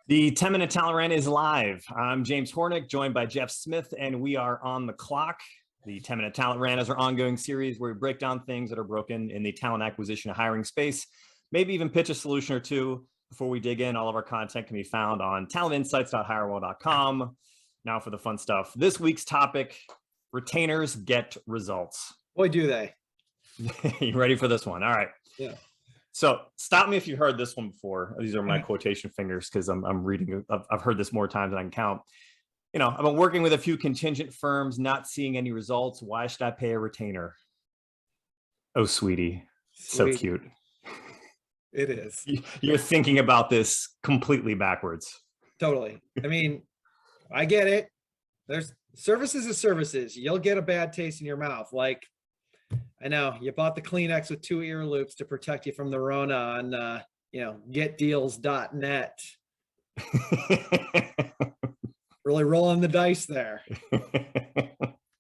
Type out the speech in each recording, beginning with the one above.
The 10-minute Talent Rant is live. I'm James Hornick, joined by Jeff Smith, and we are on the clock. The 10-minute Talent Rant is our ongoing series where we break down things that are broken in the talent acquisition and hiring space, maybe even pitch a solution or two. Before we dig in, all of our content can be found on talentinsights.hirewell.com. Now for the fun stuff. This week's topic, retainers get results. Boy, do they. You ready for this one? All right. Yeah. So stop me if you've heard this one before. These are my quotation fingers because I'm reading. I've heard this more times than I can count. You know, I've been working with a few contingent firms, not seeing any results. Why should I pay a retainer? Oh, sweetie. So cute. It is. You're thinking about this completely backwards. Totally. I mean, I get it. There's services is services. You'll get a bad taste in your mouth. Like, I know you bought the Kleenex with 2 ear loops to protect you from the Rona on, getdeals.net. Really rolling the dice there.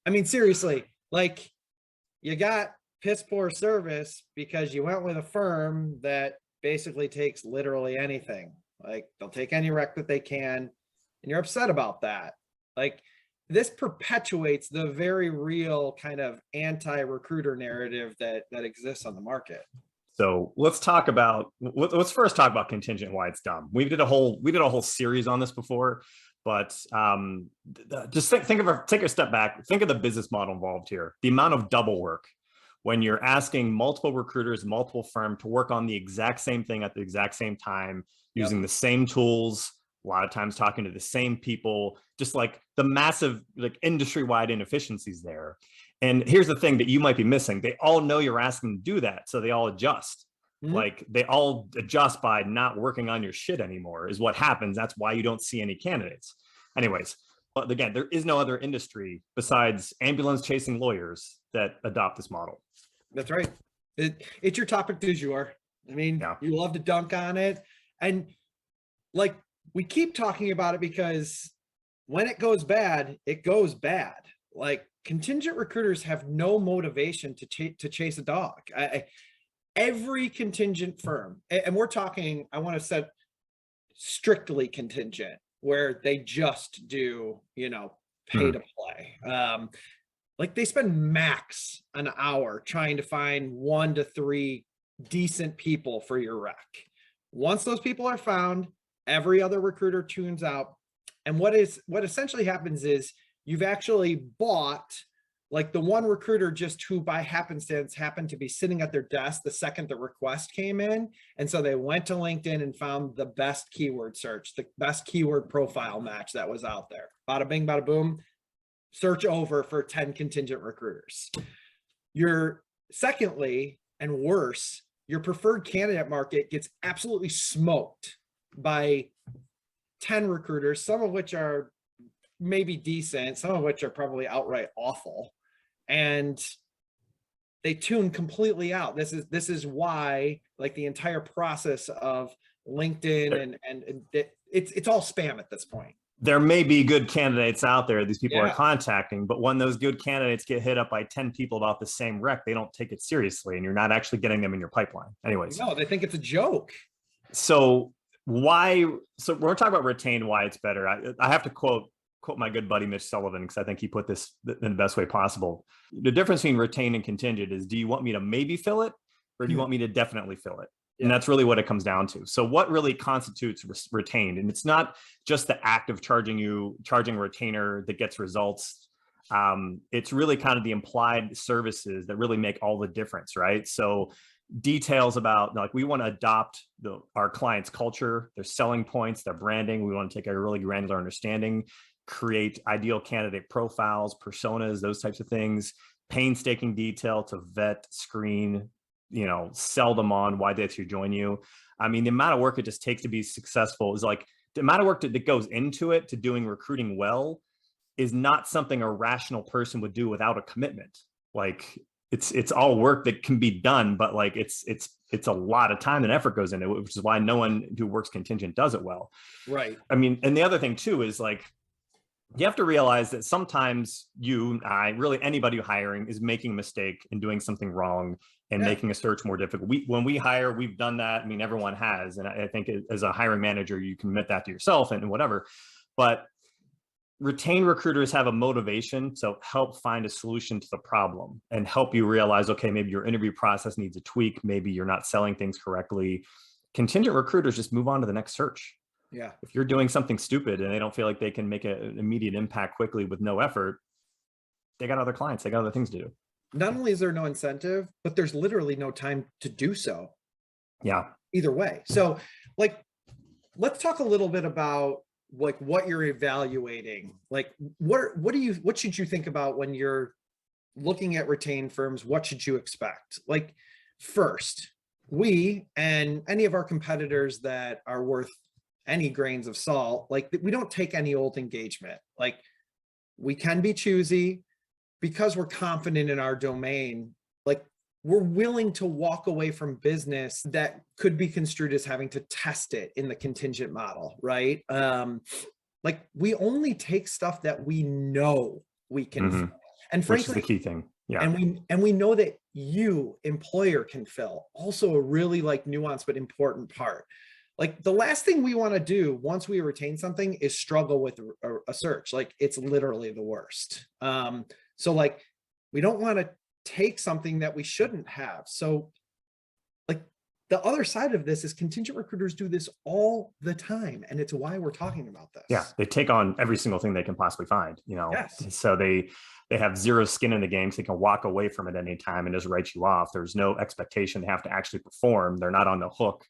I mean, seriously, like you got piss poor service because you went with a firm that basically takes literally anything. Like they'll take any rec that they can, and you're upset about that. Like this perpetuates the very real kind of anti-recruiter narrative that exists on the market. So let's first talk about contingent, why it's dumb. We did a whole series on this before, but just take a step back. Think of the business model involved here. The amount of double work when you're asking multiple recruiters, multiple firms to work on the exact same thing at the exact same time, using the same tools, a lot of times talking to the same people, just like the massive like industry-wide inefficiencies there. And here's the thing that you might be missing. They all know you're asking to do that, so they all adjust. Like they all adjust by not working on your shit anymore is what happens. That's why you don't see any candidates. Anyways, but again, there is no other industry besides ambulance chasing lawyers that adopt this model. That's right. It's your topic du jour. I mean, You love to dunk on it. And like, we keep talking about it because when it goes bad, it goes bad. Like contingent recruiters have no motivation to chase a dog. Every contingent firm, and we're talking, I want to set strictly contingent, where they just do, pay to play. Like they spend max an hour trying to find 1 to 3 decent people for your rec. Once those people are found, every other recruiter tunes out. And what essentially happens is you've actually bought like the one recruiter just who by happenstance happened to be sitting at their desk the second the request came in. And so they went to LinkedIn and found the best keyword search, the best keyword profile match that was out there. Bada bing, bada boom, search over for 10 contingent recruiters. Secondly, and worse, your preferred candidate market gets absolutely smoked by 10 recruiters, some of which are maybe decent, some of which are probably outright awful, and they tune completely out. This is why, like, the entire process of LinkedIn and it's all spam at this point. There may be good candidates out there these people are contacting, but when those good candidates get hit up by 10 people about the same rec, they don't take it seriously, and you're not actually getting them in your pipeline. Anyways, no, they think it's a joke. So we're talking about retained, why it's better. I have to quote my good buddy Mitch Sullivan, because I think he put this in the best way possible. The difference between retained and contingent is, do you want me to maybe fill it, or do you want me to definitely fill it? And that's really what it comes down to. So what really constitutes retained? And it's not just the act of charging a retainer that gets results. It's really kind of the implied services that really make all the difference, right? So details about, like, we want to adopt our client's culture, their selling points, their branding. We want to take a really granular understanding, create ideal candidate profiles, personas, those types of things, painstaking detail to vet, screen, sell them on why they should join you. I mean, the amount of work it just takes to be successful is like the amount of work that goes into it to doing recruiting well is not something a rational person would do without a commitment. Like it's all work that can be done, but like it's a lot of time and effort goes into it, which is why no one who works contingent does it well. Right. I mean, and the other thing too is, like, you have to realize that sometimes you, I, really anybody hiring is making a mistake and doing something wrong. and making a search more difficult. When we hire, we've done that. I mean, everyone has. And I think as a hiring manager, you can admit that to yourself and whatever. But retained recruiters have a motivation to help find a solution to the problem and help you realize, okay, maybe your interview process needs a tweak. Maybe you're not selling things correctly. Contingent recruiters just move on to the next search. Yeah. If you're doing something stupid and they don't feel like they can make an immediate impact quickly with no effort, they got other clients, they got other things to do. Not only is there no incentive, but there's literally no time to do so. Yeah. Either way. So like, let's talk a little bit about like what you're evaluating. Like what should you think about when you're looking at retained firms? What should you expect? Like, first, we and any of our competitors that are worth any grains of salt, like we don't take any old engagement. Like, we can be choosy because we're confident in our domain. Like, we're willing to walk away from business that could be construed as having to test it in the contingent model, right? Like, we only take stuff that we know we can fill. And frankly, which is the key thing. Yeah. And we know that you, employer, can fill. Also a really like nuanced but important part. Like, the last thing we want to do once we retain something is struggle with a search. Like, it's literally the worst. So like, we don't want to take something that we shouldn't have. So like, the other side of this is contingent recruiters do this all the time. And it's why we're talking about this. Yeah. They take on every single thing they can possibly find, you know? Yes. So they have zero skin in the game. So they can walk away from it any time and just write you off. There's no expectation they have to actually perform. They're not on the hook.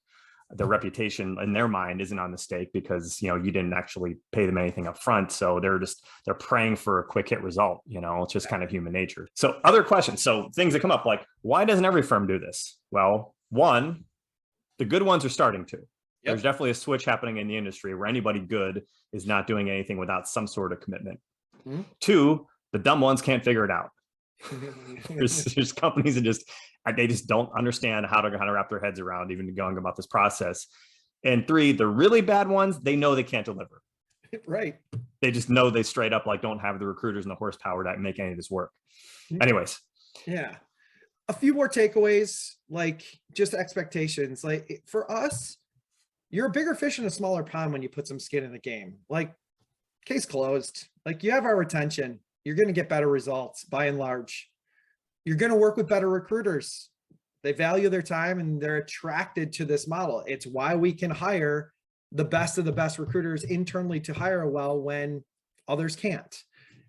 Their reputation in their mind isn't on the stake because, you know, you didn't actually pay them anything up front. So they're praying for a quick hit result. You know, it's just kind of human nature. So other questions. So things that come up like, why doesn't every firm do this? Well, one, the good ones are starting to. Yep. There's definitely a switch happening in the industry where anybody good is not doing anything without some sort of commitment. Two, the dumb ones can't figure it out. there's companies that they just don't understand how to wrap their heads around even going about this process. And three, the really bad ones, they know they can't deliver. Right. They just know they straight up like don't have the recruiters and the horsepower to make any of this work. Anyways. Yeah. A few more takeaways, like just expectations. Like, for us, you're a bigger fish in a smaller pond when you put some skin in the game. Like, case closed. Like, you have our retention. You're going to get better results by and large. You're going to work with better recruiters. They value their time and they're attracted to this model. It's why we can hire the best of the best recruiters internally to hire well when others can't.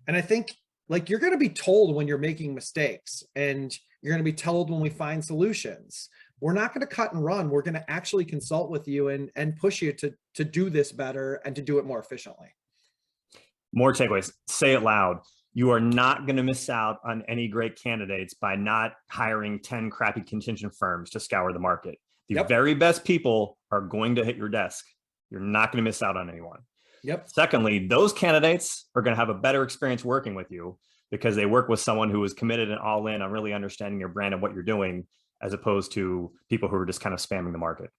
And I think, like, you're going to be told when you're making mistakes, and you're going to be told when we find solutions. We're not going to cut and run. We're going to actually consult with you and push you to do this better and to do it more efficiently. More takeaways. Say it loud. You are not going to miss out on any great candidates by not hiring 10 crappy contingent firms to scour the market. The very best people are going to hit your desk. You're not going to miss out on anyone. Secondly, those candidates are going to have a better experience working with you because they work with someone who is committed and all in on really understanding your brand and what you're doing, as opposed to people who are just kind of spamming the market.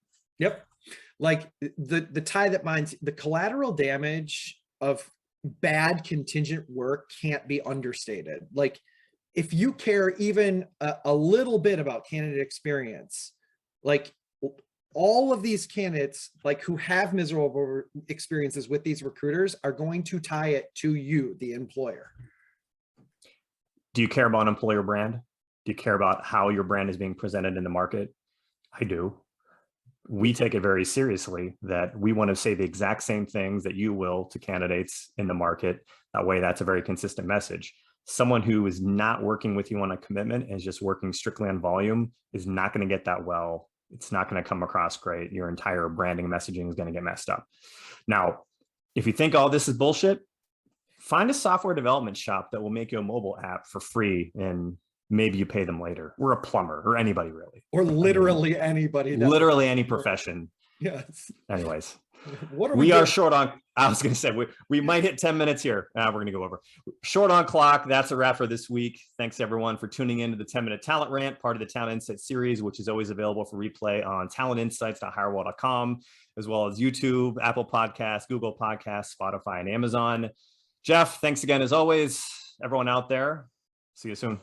Like, the tie that binds, the collateral damage of bad contingent work can't be understated. Like, if you care even a little bit about candidate experience, like, all of these candidates, like, who have miserable experiences with these recruiters are going to tie it to you, the employer. Do you care about employer brand? Do you care about how your brand is being presented in the market? I do. We take it very seriously that we want to say the exact same things that you will to candidates in the market. That way, that's a very consistent message. Someone who is not working with you on a commitment and is just working strictly on volume is not going to get that well. It's not going to come across great. Your entire branding messaging is going to get messed up. Now, if you think all this is bullshit, find a software development shop that will make you a mobile app for free, and maybe you pay them later. We're a plumber, or anybody really. Or literally anybody. Literally any profession. Yes. Anyways, what are we are short on, I was going to say, we might hit 10 minutes here. We're going to go over. Short on clock. That's a wrap for this week. Thanks everyone for tuning in to the 10-Minute Talent Rant, part of the Talent Insights series, which is always available for replay on talentinsights.hirewall.com, as well as YouTube, Apple Podcasts, Google Podcasts, Spotify, and Amazon. Jeff, thanks again as always. Everyone out there, see you soon.